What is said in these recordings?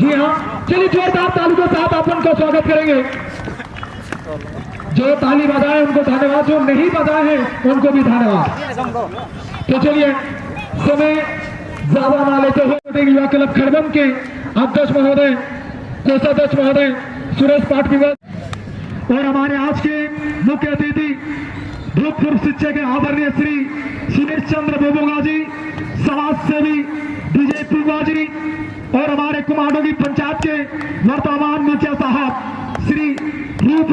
जी हाँ, चलिए जोरदार ताली के साथ आप उनका स्वागत करेंगे। जो ताली बजाए उनको धन्यवाद, जो नहीं बजाए हैं उनको भी धन्यवाद। तो चलिए समय ज्यादा ना लेते हुए युवा क्लब खड़बम के अध्यक्ष महोदय, कोषाध्यक्ष महोदय सुरेश पाटवीर और हमारे आज के मुख्य अतिथि भूतपूर्व शिक्षक आदरणीय श्री सुनील चंद्र बोबोगा जी, समाज सेवी विजय पुगा जी और हमारे कुमारडोंगी पंचायत के वर्तमान मुखिया साहब श्री रूप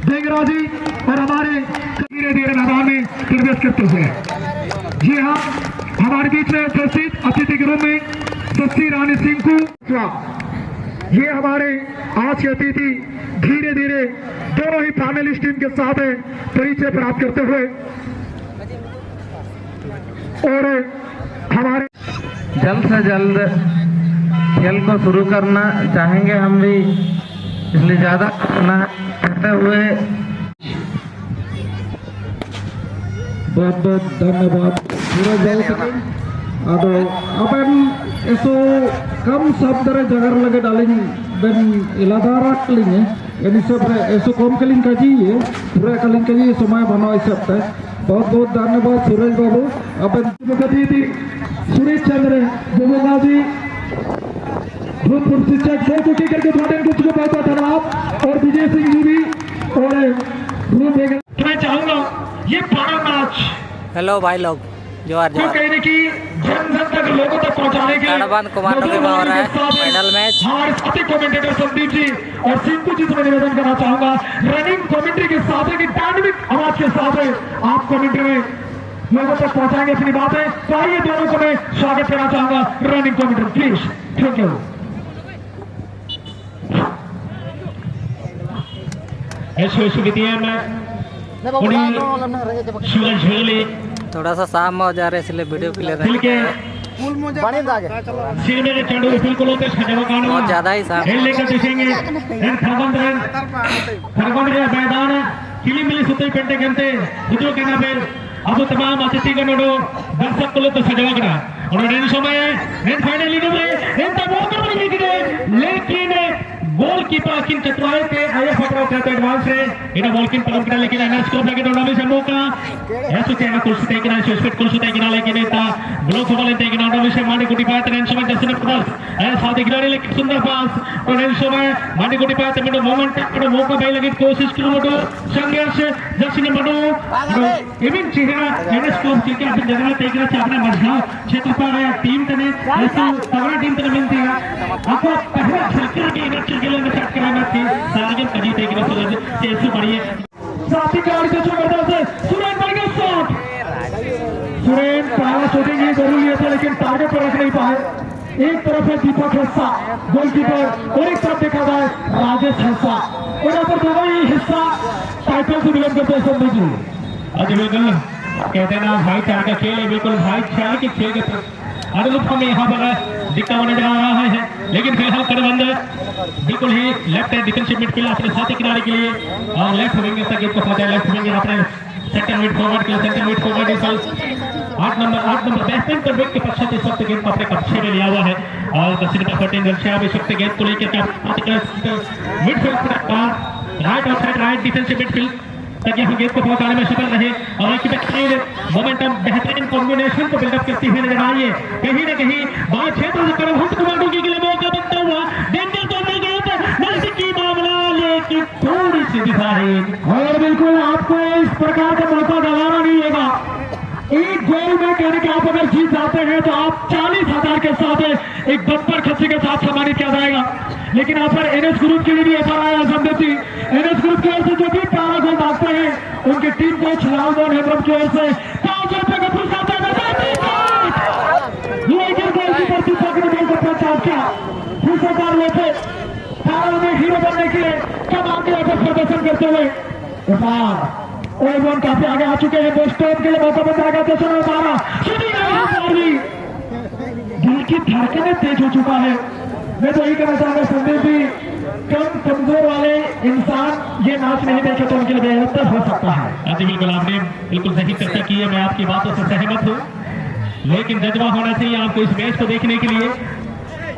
देंगरा जी और हमारे धीरे धीरे मैदान में प्रवेश करते हुए, जी हाँ, हमारे बीच में उपस्थित अतिथि के रूप में सस्ती रानी सिंह को, ये हमारे आज के अतिथि धीरे धीरे दोनों ही फाइनलिस्ट टीम के साथ परिचय प्राप्त करते हुए और हमारे जल्द से जल्द खेल को शुरू करना चाहेंगे हम भी, इसलिए ज्यादा करना करते हुए बहुत बहुत धन्यवाद। अदो अपन ऐसो कम शब्द रे जगर लगे डालेंगे बेन इलादारा कलिंगे यानी सब रे ऐसो कम कलिंग का जी है पूरा कलिंग का जी समय बना इस सब तक। बहुत बहुत धन्यवाद सुरेश बाबू। अपन मुख्य थी सुरेश चंद्र बोबोगा जी, भूतपूर्व शिक्षक दो कुटी करके कुछ को बहुत बहुत धन्यवाद और विजय सिंह जी भी और मैं चाहूंगा ये पारा मैच, हेलो भाई लोग, जोहार जोहार। कहने की जन जन तक लोगों तक पहुंचाने के कुमारडोंगी में हो रहा है फाइनल मैच। हमारे साथी कमेंटेटर संदीप जी और सिंकू जी से मैं निवेदन करना चाहूंगा रनिंग कमेंट्री के साथ की डायनामिक आवाज के साथ आप कमेंट्री में लोगों तक पहुंचाएंगे अपनी बातें। तो आइए दोनों को मैं स्वागत करना चाहूंगा running commentary, please. Thank you. थोड़ा सा शाम हो जा रहा है इसलिए वीडियो क्लियर बहुत ज्यादा ही साफ अब तमाम अतिथिगणों दर्शकों तो सजवा लेकिन गोलकीपर किन चतुराई पे आया फटवा करते एडवांस है इना बॉलकिन पलम करा लेकिन एना स्कोप लगे डोडा से मौका ऐसो के ना कुछ ते किना स्पेट कुछ ते किना लेकिन ता ब्लॉक बॉल ते किना डोडा से मांडी गुटी पाए तेन समय दर्शन क्रॉस ए साथ किनारे लेकिन सुंदर पास और इन समय मांडी गुटी पाए ते मिडो मोमेंट कडो मौका भाई लगे कोशिश करो मोटो संघर्ष जर्सी मडो इवन चिहरा एना स्कोप के अपन जगह ते किना अपने मझा क्षेत्र पर टीम तने ऐसा तगड़ा टीम तने मिलती है आपको पहले छक्के की में सेट कराना थी सार्जन कजी थे कि तेज बढ़िए साथी का से सुरेन बन गया शॉट। सुरेन पहला शूटिंग ही जरूरी है लेकिन टारगेट पर रख नहीं पाए। एक तरफ है दीपक हिस्सा गोलकीपर और एक तरफ देखा जाए राजेश हिस्सा और यहाँ पर दोनों ही हिस्सा टाइटल से बिलोंग करते हैं संदीप जी। अजय बिल्कुल कहते हैं ना भाई चार का खेल है, बिल्कुल भाई चार के खेल के अनुरूप हमें यहाँ पर दिखता हुआ नजर आ रहा है लेकिन फिलहाल करबंद बिल्कुल ही लेफ्ट है डिफेंसिव मिडफील्ड अपने साथी किनारे के लिए और लेफ्ट विंग तक गेंद को पहुंचाया। लेफ्ट विंग अपने सेंटर मिड फॉरवर्ड के सेंटर मिड फॉरवर्ड इस 8 नंबर बैट्समैन पर विकेट के पश्चात इस वक्त गेंद को अपने कब्जे में लिया हुआ है और दक्षिण पर 14 रन से अब इस वक्त गेंद को लेकर midfield right of side right defensive midfield तक यहाँ गेंद को पहुंचाने में सफल रहे और खेल मोमेंटम बेहतरीन कॉम्बिनेशन को बिल्डअप करती हुई नजर आई है। कहीं ना कहीं बात क्षेत्र से करो हुट कुमारडोंगी के लिए मौका बनता हुआ डेंजर करने गया नजदीकी मामला लेकिन थोड़ी सी दिशा है और बिल्कुल आपको इस प्रकार का मौका गंवाना नहीं होगा। एक गोल में कहने के आप अगर जीत जाते हैं तो आप 40,000 के साथ एक बम्पर खर्चे के साथ सम्मानित किया जाएगा। लेकिन यहाँ पर एनएस ग्रुप के लिए भी ऑफर आया संदीप जी। एनएस ग्रुप की ओर से जो भी 12 गोल मांगते हैं उनकी टीम कोच लालमोहन हेमब्रम की ओर से 5 रुपए का पुरस्कार में हीरो बनने के लिए कब आगे प्रदर्शन करते हुए काफी आगे आ चुके हैं। दोस्तों के लिए मौका बन जाएगा। दिल की धड़कनें तेज हो चुका है। मैं तो यही कहना चाहूंगा संदीप जी, कम कमजोर वाले इंसान ये मैच नहीं देखे तो उनके लिए बेहतर हो सकता है। जी बिल्कुल, आपने बिल्कुल सही चर्चा की है, मैं आपकी बातों से सहमत हूँ। लेकिन जज्बा होना चाहिए आपको इस मैच को देखने के लिए।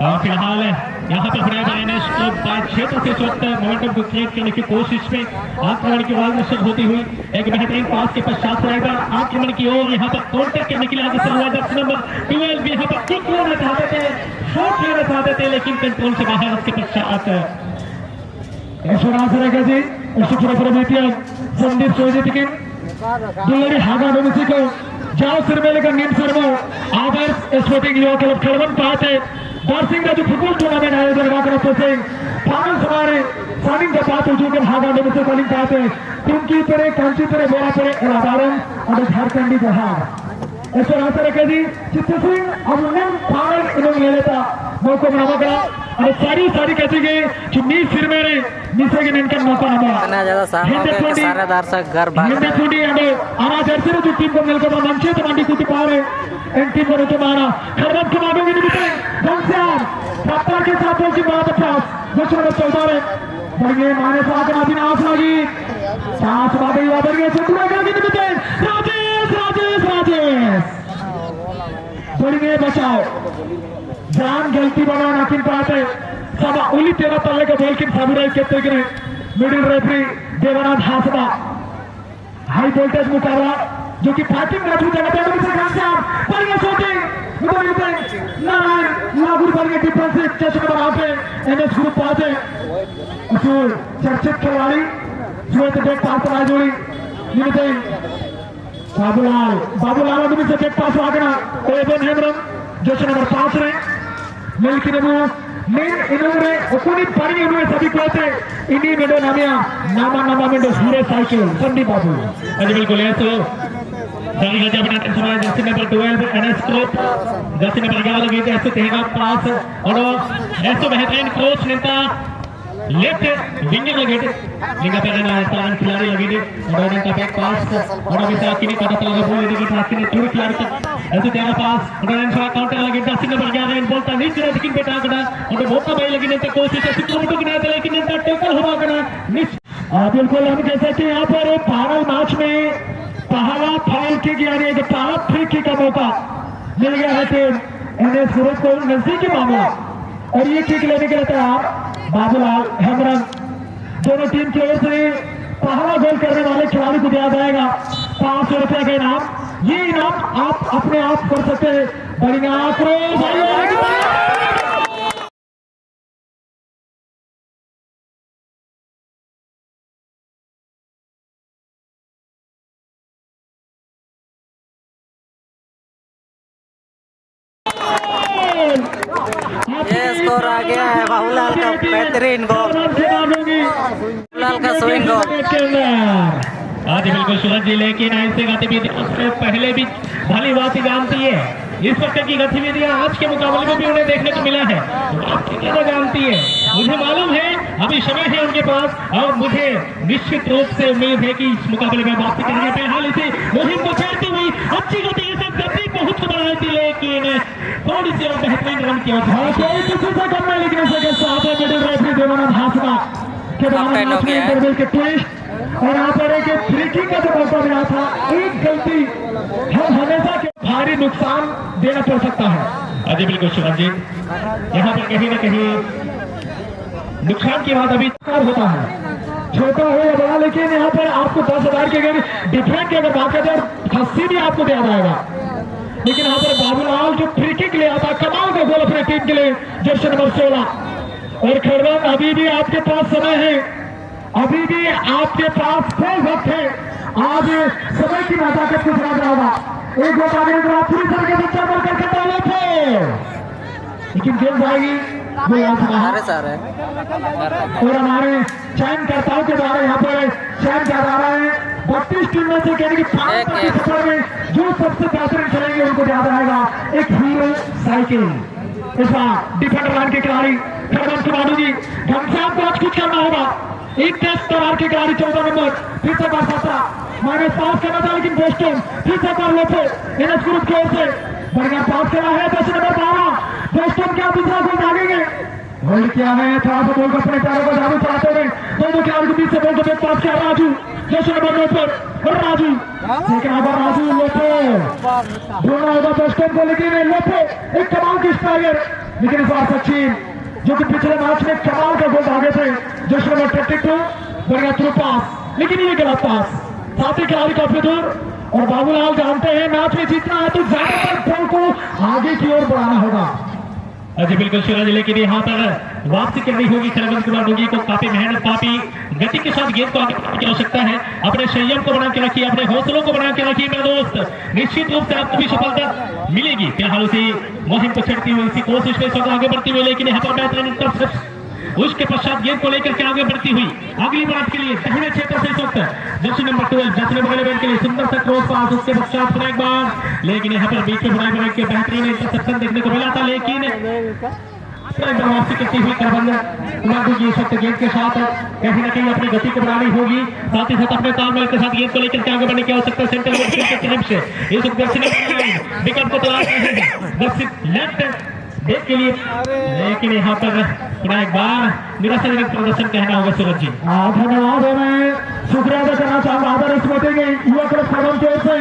और फिलहाल यहाँ पर बड़े एनएस क्लब क्षेत्र से इस वक्त मोमेंटम को क्रिएट करने की कोशिश में आक्रमण की वाल नशर होती हुई एक बेहतरीन पास के पश्चात रहेगा आक्रमण की ओर यहाँ पर काउंटर करने के लिए आगे चल रहा है जर्सी नंबर 12 यहाँ पर किक लेना चाहते थे, शॉट लेना चाहते थे, लेकिन कंट्रोल से बाहर उसके पश्चात संदीप सोजितिकिन दुलड़ी हागा डोमिसिको जाओ सिरमेले का नीम सर्वो आदर्श स्पोर्टिंग युवा क्लब खड़वन पाते दार्सिंग राजू फुटबॉल टूर्नामेंट आयोजन करते हैं फाइनल हमारे सानिंग का बात उजू के हागा डोमिसिको कलिंग पाते तुमकी तेरे कांची तेरे बोला तेरे उदाहरण और झारखंडी जहां ऐसे रास्ते रखे जी चित्त सिंह अब उन्हें फाइनल इन्होंने ले लेता मौका बनावा करा और सारी कहती गई कि नी सिर मेरे नीचे के निकल मौका हमारा इतना ज्यादा सामने के सारे दर्शक घर भाग रहे हैं। हिंदी अंडे आना जर्सी जो टीम को मिलकर मंचे तो मंडी कुटी पा रहे एन टीम को तो मारा खरबत के मांगों की निमित्ते घनश्याम सत्ता के साथ की बात पास दक्षिण में चलता रहे बढ़िए माने साथ में आस लगी साथ बाबे वाबर के चतुरा के निमित्ते राजेश बढ़िए बचाओ जान गलती बना नाकिन पाते सभा उली तेरा तल्ले का बॉल की साबुराई कहते गिरे middle referee Devnath Hasda high voltage मुकाबला जो कि फाइटिंग मैच में जगह पे से घनश्याम बढ़िया शूटिंग नारायण लागू बढ़िया डिफेंसिव चेस्ट पर आते एनएस ग्रुप पाते उसूल चर्चित खिलाड़ी जो तो बैक पास पर जोड़ी निमिते बाबूलाल अभी से बैक पास आगना एवन हेमरम जैसे नंबर 5 रे मिल्की नेबू मेन इनोरे ओकुनी पानी इनोरे सभी कहते इन्हीं मेडो नामा मेडो हीरे साइकिल संदीप बाबू अजी बिल्कुल है तो दारी गजा बना tension Jersey number 12 NS club Jersey number 11 लगी थे ऐसे तेगा पास और ऐसे बेहतरीन कोच नेता लेफ्ट विंगर लगे थे लिंगा पे ना प्लान खिलाड़ी लगे थे और इनका बैक पास और अभी तक किनी कटा लगा बोल दी कि आखिर थोड़ी खिलाड़ी ऐसे तेगा पास और इनका काउंटर लगे जर्सी नंबर 11 इन बोलता नहीं चला लेकिन बेटा कड़ा और मौका भाई लगी ने कोशिश है सिक्योरिटी की ना लेकिन इनका टैकल हुआ कड़ा मिस बिल्कुल हम जैसे कि यहाँ पर फाइनल मैच में पहला फाउल किक यानी कि पहला फ्री किक का मौका मिल गया है टीम एनएस ग्रुप को नजदीकी मामला और ये किक लेने के लिए तैयार बाबूलाल हेमरम दोनों टीम की ओर से पहला गोल करने वाले खिलाड़ी को दिया जाएगा 500 रुपए का इनाम। ये इनाम आप अपने आप कर सकते हैं। बढ़िया ये स्कोर आ गया है बाबूलाल का बेहतरीन गोल, बाबूलाल का स्विंग गोल। आज बिल्कुल सूरज जी लेकिन ऐसे गतिविधियों से पहले भी भली बात जानती है इस वक्त की गतिविधियां आज के मुकाबले में भी उन्हें देखने को मिला है। आपकी जानती है, मुझे मालूम है अभी समय है उनके पास और मुझे निश्चित रूप से उम्मीद है कि इस मुकाबले में वापसी करेंगे। फिलहाल इसे मुहिम को चलती हुई अच्छी गति के साथ गति बहुत बढ़ाई थी लेकिन थोड़ी सी और बेहतरीन रन की और यहाँ पर एक फ्री किक का जो मौका मिला था, एक गलती हम हमेशा के भारी नुकसान देना पड़ सकता है। अजी बिल्कुल शिवम जी, यहाँ पर कहीं न कहीं नुकसान की बात अभी होता है, छोटा हो या बड़ा, लेकिन यहाँ पर आपको 10,000 के अगर डिफरेंट की अगर बात करें तो 80 भी आपको दिया जाएगा। लेकिन यहाँ पर बाबूलाल जो फ्री किक ले आता, कमाल का गोल अपने टीम के लिए जर्सी नंबर 16 और खड़वन अभी भी आपके पास समय है, अभी भी आपके पास कोई वक्त है। आज समय की नजाकत को खराब होगा। एक बार आगे आप पूरी तरह के बच्चा बल करके डाले थे, लेकिन गेम जाएगी वो यहाँ और हमारे चयनकर्ताओं के द्वारा यहाँ पर चयन किया जा रहा है 32 टीम में से कहने की 5 सफर में जो सबसे बेहतरीन खेलेंगे उनको दिया जाएगा एक हीरो साइकिल। इस बार डिफेंडर लाइन के खिलाड़ी खड़वन कुमारू जी घनश्याम को आज कुछ करना होगा। एक टेस्ट तैयार के खिलाड़ी 14 नंबर फिर से बार 17 माइनस पास करना था, लेकिन बोस्टन फिर से बार लोपे एनएस ग्रुप की ओर से बढ़िया पास करा है। जर्सी नंबर 12 बोस्टन क्या दूसरा गोल भागेंगे, होल्ड किया है थोड़ा सा बोल अपने पैरों को जादू चलाते हुए दोनों खिलाड़ी के बीच से बोल को पास किया राजू जर्सी नंबर 9 पर राजू लेकिन अब राजू लोपे दोनों होगा बोस्टन को, लेकिन लोपे एक कमाल की स्ट्राइकर लेकिन इस बार सचिन जो कि पिछले मैच में कमाल का गोल दागे थे, जस्ट नंबर 32 बढ़िया थ्रू पास, लेकिन ये गलत पास, साथी खिलाड़ी काफी दूर। और बाबूलाल जानते हैं मैच में जीतना है तो ज्यादातर बॉल को आगे की ओर बढ़ाना होगा। जी बिल्कुल शिवराज, लेकिन यहाँ पर वापसी करनी होगी सरबंद कुमार डोंगी को। काफी मेहनत, काफी गति के साथ गेंद को आगे की आवश्यकता है। अपने संयम को बना के रखिए, अपने हौसलों को बना के रखिए मेरे दोस्त, निश्चित रूप से आपको भी सफलता मिलेगी। फिलहाल उसी मुहिम को छेड़ती हुई, इसी कोशिश में आगे बढ़ती हुई, लेकिन यहाँ पर बेहतरीन उसके पश्चात गेंद को लेकर के आगे बढ़ती हुई अगली बात के लिए दाहिने क्षेत्र से इस वक्त जर्सी नंबर 12 जर्सी नंबर 11 के लिए सुंदर सा क्रॉस पास, उसके पश्चात एक बार, लेकिन यहाँ पर बीच में बनाए के बेहतरीन इंटरसेप्शन देखने को मिला था, लेकिन वापसी करती हुई करबंद इस वक्त गेंद के साथ कहीं ना कहीं अपनी गति को बढ़ानी होगी, साथ ही साथ अपने तालमेल के साथ गेंद को लेकर के आगे बढ़ने की आवश्यकता। सेंटर की तरफ से इस वक्त जर्सी नंबर विकेट को तलाश रहे हैं जर्सी लेफ्ट देख के लिए, लेकिन यहाँ पर एक बार निराशाजनक प्रदर्शन कहना होगा सूरज जी। धन्यवाद, मैं शुक्रिया अदा करना चाहूंगा आदर इस मीटिंग युवा क्लब सरबंद की ओर से,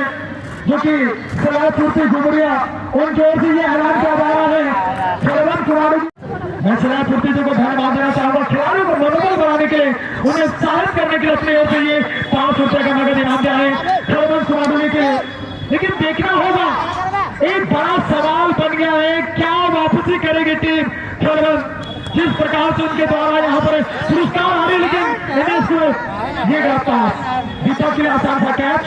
जो कि सलाहपुर घुमरिया उनकी ओर से ये ऐलान किया जा रहा है सरबंद खिलाड़ी। मैं सलाहपुर जी को धन्यवाद देना चाहूंगा खिलाड़ियों को मनोबल बढ़ाने के लिए, उन्हें उत्साहित करने के लिए अपनी ओर से ये 5 रुपए का नगद इनाम दिया है सरबंद खिलाड़ी के लिए। लेकिन देखना होगा, एक बड़ा सवाल बन गया है, क्या वापसी करेगी टीम सरबंद, जिस प्रकार से उनके द्वारा यहाँ पर पुरस्कार आ रहे, लेकिन ये पास दीपक के लिए आसान था कैच,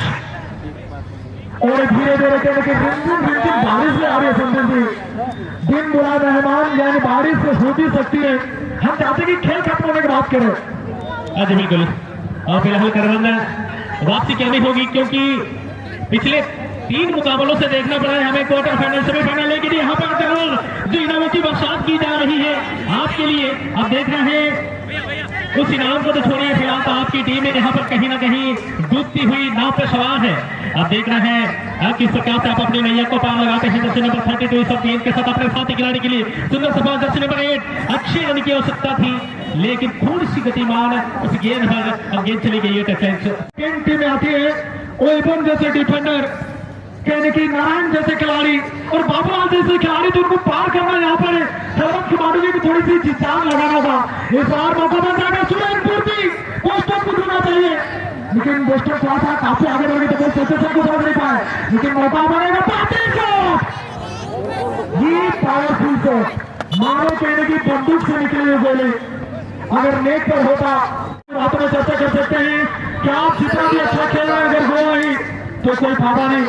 और धीरे धीरे कहने बारिश में आ रही है संजय जी, दिन बुरा मेहमान, यानी बारिश से हो भी सकती है। हम चाहते कि खेल खत्म होने की बात करें। जी बिल्कुल, और फिलहाल करबंद वापसी करनी होगी, क्योंकि पिछले 3 मुकाबलों से देखना पड़ा है हमें क्वार्टर फाइनल सेमीफाइनल, लेकिन यहाँ पर जरूर जो इनामों की बरसात की जा रही है आपके लिए। अब देख रहे हैं उस इनाम को तो छोड़िए, फिलहाल तो आपकी टीम है यहाँ पर कहीं ना कहीं डूबती हुई नाव पर सवार है। अब देख रहे हैं किस प्रकार से आप अपनी नैया को पार लगाते हैं। जर्सी नंबर 32 सब गेंद के साथ अपने साथी खिलाड़ी के लिए सुंदर सफा। जर्सी नंबर 8 अच्छे रन की आवश्यकता थी, लेकिन थोड़ी सी गतिमान उस गेंद पर गेंद चली गई है। टीम आती है ओएबन जैसे डिफेंडर, कहने की नारायण जैसे खिलाड़ी और बाबूलाल जैसे खिलाड़ी, तो उनको पार करना यहाँ पर सरबंद खिलाड़ी को थोड़ी सी जान लगाना था। इस बार मौका बन जाएगा सूरजपुर पोस्टर को ढूंढना चाहिए, लेकिन पोस्टर थोड़ा सा काफी आगे बढ़ गए तो पोस्टर को समझ नहीं पाए, लेकिन मौका बनेगा ये पावरफुल शॉट, मानो कहने की बंदूक से निकली हुई गोली, अगर नेट पर होता बातों में चर्चा कर सकते हैं कि आप जितना भी अच्छा खेल रहे हैं, अगर गोल नहीं तो कोई फायदा नहीं।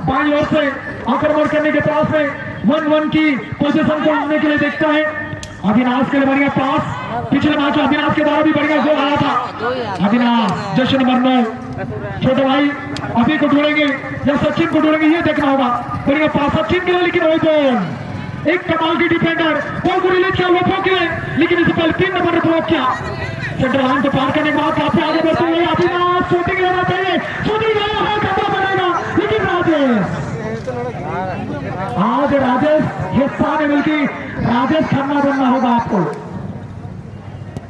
बाई ओर से आक्रमण करने के पास में 1-1 की पोजीशन को लेने के लिए देखता है अविनाश के लिए बढ़िया पास, पिछले मैच में अविनाश के द्वारा भी बढ़िया गोल आया था। अविनाश जश्न नंबर 9 छोटे भाई अभी को ढूंढेंगे या सचिन को ढूंढेंगे, ये देखना होगा। बढ़िया पास सचिन के लिए, लेकिन वही गोल, एक कमाल की डिफेंडर बॉल को रिलीज किया लोगों के लिए, लेकिन इसे पहले 3 नंबर ने ब्लॉक किया। सेंटर लाइन को पार करने के बाद काफी आगे बढ़ते हुए अविनाश शूटिंग लेना चाहिए, शूटिंग लेना है, करना पड़ेगा, लेकिन आज राजेश हिस्सा ने मिलकर राजेश खन्ना बनना होगा आपको।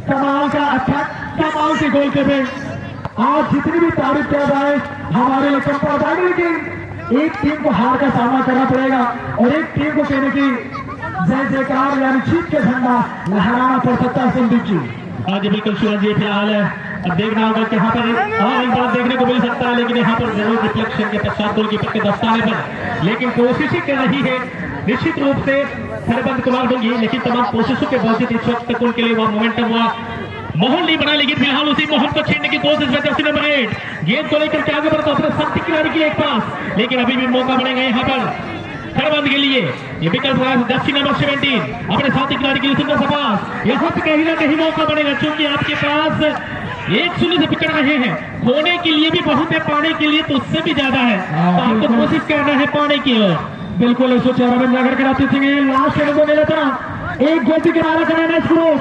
कमाल का अच्छा कमाल के गोल के में आज जितनी भी तारीफ किया जाए हमारे लिए कम पड़ जाएगी, लेकिन एक टीम को हार का सामना करना पड़ेगा और एक टीम को कहने की जय जयकार यानी जीत के झंडा लहराना पड़ सकता है। संदीप जी आज बिल्कुल शिवराज जी, फिलहाल अब देखना होगा कि यहाँ पर और एक बार देखने को मिल सकता है, लेकिन यहाँ पर जरूर रिफ्लेक्शन के पश्चात गोलकीपर के दस्ताने पर, लेकिन कोशिश ही कर रही है निश्चित रूप से सरबंद कुमार डोंगी, लेकिन तमाम कोशिशों के बावजूद इस वक्त तक उनके लिए वह मोमेंटम हुआ माहौल नहीं बना, लेकिन फिलहाल उसी माहौल को छीनने की कोशिश में जर्सी नंबर 8 गेंद को लेकर के आगे बढ़ता अपने साथी खिलाड़ी के लिए एक पास, लेकिन अभी भी मौका बनेगा यहाँ पर सरबंद के लिए। ये विकल्प जर्सी नंबर 17 अपने साथी खिलाड़ी के लिए सुंदर सा पास, यहाँ से कहीं ना कहीं मौका बनेगा, क्योंकि आपके पास 1-0 से पिछड़ रहे हैं, होने के लिए भी बहुत है, पाने के लिए तो उससे भी ज्यादा है, तो आपको कोशिश करना है पाने की ओर। बिल्कुल इसको चेहरा जाकर कराती थी लास्ट को मिला था, एक गोल से किनारा कराना इसको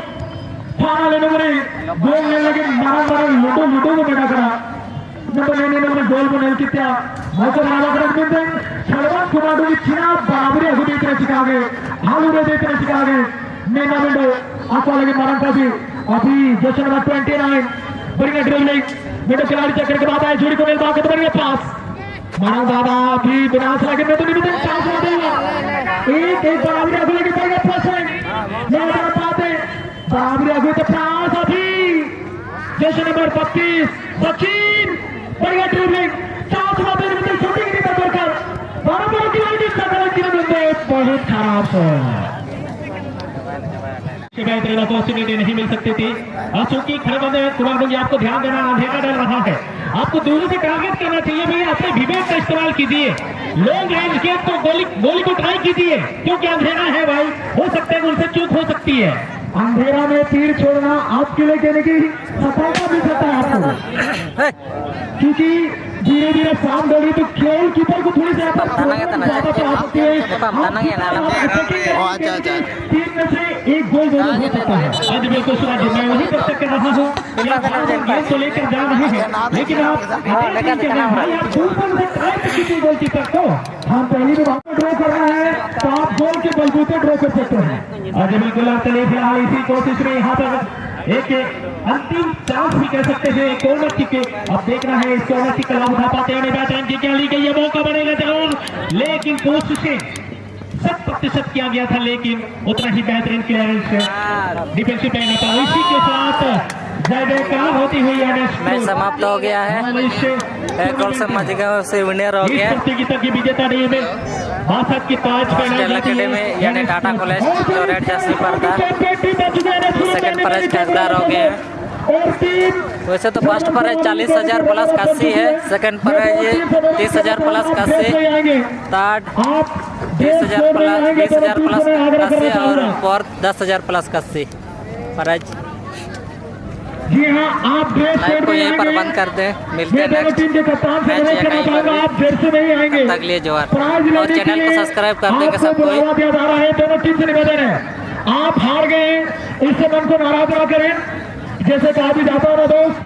फाना लेने वाले गोल लेने लगे, मारा लूडो को बेटा करा नंबर 9 गोल को नेल किया मौका सरबंद कुमार डोंगी चिना बराबरी अभी देते सिखागे हाल देते सिखागे मेना विंडो आपको लगे मरण का भी अभी जैसे नंबर 29 बढ़िया ड्रिबलिंग विंडो खिलाड़ी चक्कर के बाद आए जोड़ी को मिलता है, बढ़िया पास मानो दादा भी बिना लगे में तो नहीं मिलता चांस आ देगा एक बराबरी आगे लेके जाएगा फर्स्ट लाइन नहीं बता पाते बराबरी आगे तो पास अभी जैसे नंबर 25 सचिन बढ़िया ड्रिबलिंग चांस मारते हैं मतलब शूटिंग नहीं कर कर बराबर की लाइन इस तरह की बहुत खराब है बेहतरीन अपॉर्चुनिटी नहीं मिल सकती थी चूंकि खड़े बंदे कुमार भंगी आपको ध्यान देना अंधेरा डल रहा है आपको दूर से टारगेट करना चाहिए भैया अपने विवेक का इस्तेमाल कीजिए लॉन्ग रेंज के तो गोली को ट्राई कीजिए क्योंकि अंधेरा है भाई हो सकता है उनसे चूक हो सकती है अंधेरा में तीर छोड़ना आपके लिए कहने की सफलता मिल सकता है आपको क्योंकि धीरे धीरे शाम दौड़ी तो खेल कीपर को थोड़ी सी तीन में से एक गोल जरूर हो सकता है आज बिल्कुल सुना जी मैं वही तब तक कर रहा हूँ गेम तो लेकर जा रहे हैं लेकिन आप किसी गोल कीपर को हम पहली भी वहाँ ड्रॉ कर रहे हैं तो आप गोल के बलबूते ड्रॉ कर सकते हैं आज बिल्कुल आप चलिए फिलहाल इसी कोशिश में यहाँ पर एक अंतिम चांस भी कह सकते हैं कॉर्नर किक के अब देखना है इस कॉर्नर किक का लाभ उठा पाते हैं बैट्समैन की क्या ली गई है मौका बनेगा जरूर लेकिन कोशिशें 100% किया गया था लेकिन उतना ही बेहतरीन क्लियरेंस डिफेंसिव पे नहीं पाया इसी के साथ जय जयकार होती हुई मैच समाप्त हो गया है एक गोल से मजगा से विनर हो गया प्रतियोगिता की विजेता रही है बासठ की ताज हॉस्टल अकेडमी यानी टाटा कॉलेज जो रेड जर्सी पर था सेकंड प्राइज खरीदार हो गए हैं वैसे तो फर्स्ट प्राइज 40,000 प्लस 81 है second prize 30,000 plus 81 third 20,000 plus 81 और फोर्थ 10,000 प्लस 81 प्राइज जी हाँ आप लाइव को यहीं पर बंद कर दें मिलते हैं नेक्स्ट मैच या कहीं पर भी तब तक लिए जोहार और चैनल को सब्सक्राइब कर देंगे सब कोई दोनों टीम से निवेदन है आप हार गए इससे मन को नाराज ना करें जैसे कहा भी जाता है ना दोस्त